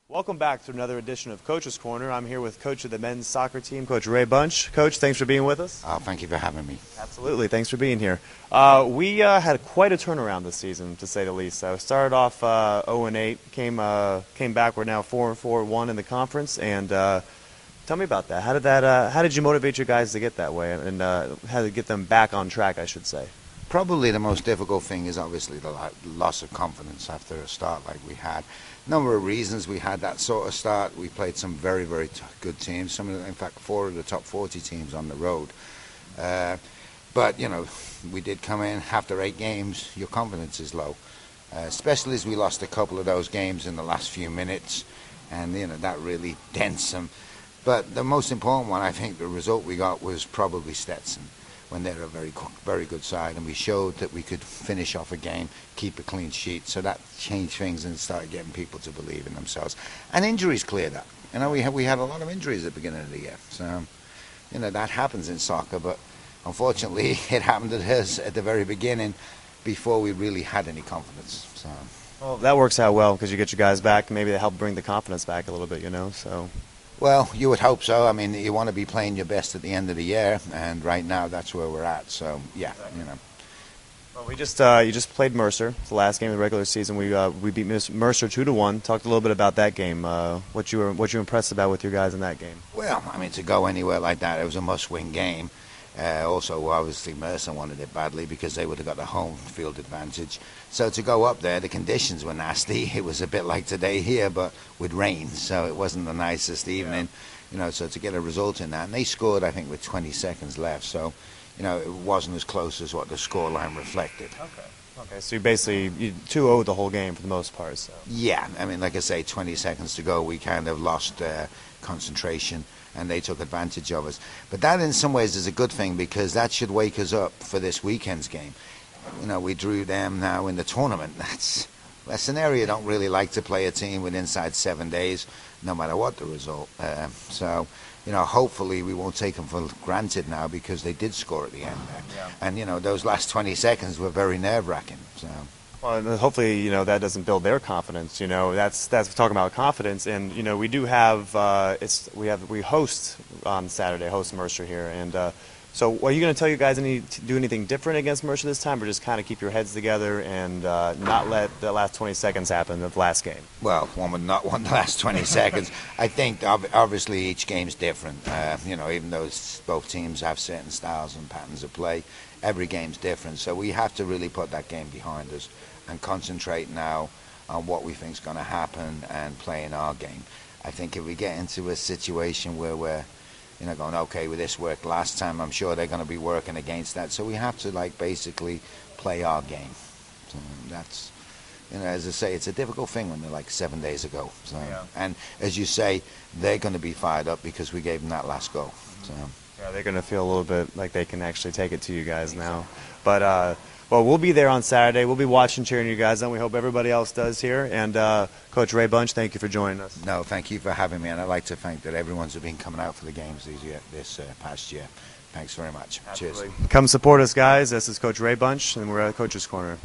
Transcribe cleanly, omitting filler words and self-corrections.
Welcome back to another edition of Coach's Corner. I'm here with coach of the men's soccer team, Coach Ray Bunch. Coach, thanks for being with us. Thank you for having me. Absolutely, thanks for being here. We had quite a turnaround this season, to say the least. Started off 0-8, came back. We're now 4-4-1 in the conference. And tell me about that. How did you motivate your guys to get that way, and how to get them back on track, I should say? Probably the most difficult thing is obviously the loss of confidence after a start like we had. Number of reasons we had that sort of start. We played some very, very good teams. In fact, 4 of the top 40 teams on the road. But you know, we did come in after 8 games. Your confidence is low, especially as we lost a couple of those games in the last few minutes, and you know that really dents them. But the most important one, I think, the result we got was probably Stetson, when they're a very good side, and we showed that we could finish off a game, keep a clean sheet. So that changed things and started getting people to believe in themselves. And injuries cleared up. You know, we had a lot of injuries at the beginning of the year. So, you know, that happens in soccer, but unfortunately it happened to us at the very beginning before we really had any confidence. So. Well, that works out well because you get your guys back. Maybe they help bring the confidence back a little bit, you know. So. Well, you would hope so. I mean, you want to be playing your best at the end of the year, and right now that's where we're at. So, yeah, you know. Well, you just played Mercer. It's the last game of the regular season. We beat Mercer 2-1. Talked a little bit about that game. What you were impressed about with your guys in that game? Well, I mean, to go anywhere like that, it was a must-win game. Also, obviously, Mercer wanted it badly because they would have got the home field advantage. So to go up there, the conditions were nasty. It was a bit like today here, but with rain, so it wasn't the nicest evening. Yeah. You know, so to get a result in that, and they scored, I think, with 20 seconds left. So, you know, it wasn't as close as what the scoreline reflected. Okay, so you basically 2-0 the whole game for the most part. So. Yeah, I mean, like I say, 20 seconds to go, we kind of lost concentration, and they took advantage of us. But that in some ways is a good thing because that should wake us up for this weekend's game. You know, we drew them now in the tournament. That's a scenario you don't really like to play a team with inside 7 days, no matter what the result. So, you know, hopefully we won't take them for granted now because they did score at the end there. Yeah. And, you know, those last 20 seconds were very nerve-wracking. So. Well, and hopefully, you know, that doesn't build their confidence. You know, that's talking about confidence, and you know, we do have we host on Saturday, host Mercer here, and so are you going to tell you guys do anything different against Mercer this time, or just kind of keep your heads together and not let the last 20 seconds happen of the last game? Well, one would not want the last 20 seconds. I think obviously each game's different. You know, even though both teams have certain styles and patterns of play, every game's different. So we have to really put that game behind us and concentrate now on what we think is going to happen and playing our game. I think if we get into a situation where we're, you know, going, okay, well, this worked last time, I'm sure they're going to be working against that. So we have to, like, basically play our game. So that's, you know, as I say, it's a difficult thing when they're like 7 days ago. So, yeah. And as you say, they're going to be fired up because we gave them that last goal. So. Yeah, they're going to feel a little bit like they can actually take it to you guys now. But, well, we'll be there on Saturday. We'll be watching, cheering you guys on. We hope everybody else does here. And Coach Ray Bunch, thank you for joining us. No, thank you for having me. And I'd like to thank that everyone's been coming out for the games this past year. Thanks very much. Absolutely. Cheers. Come support us, guys. This is Coach Ray Bunch, and we're at Coach's Corner.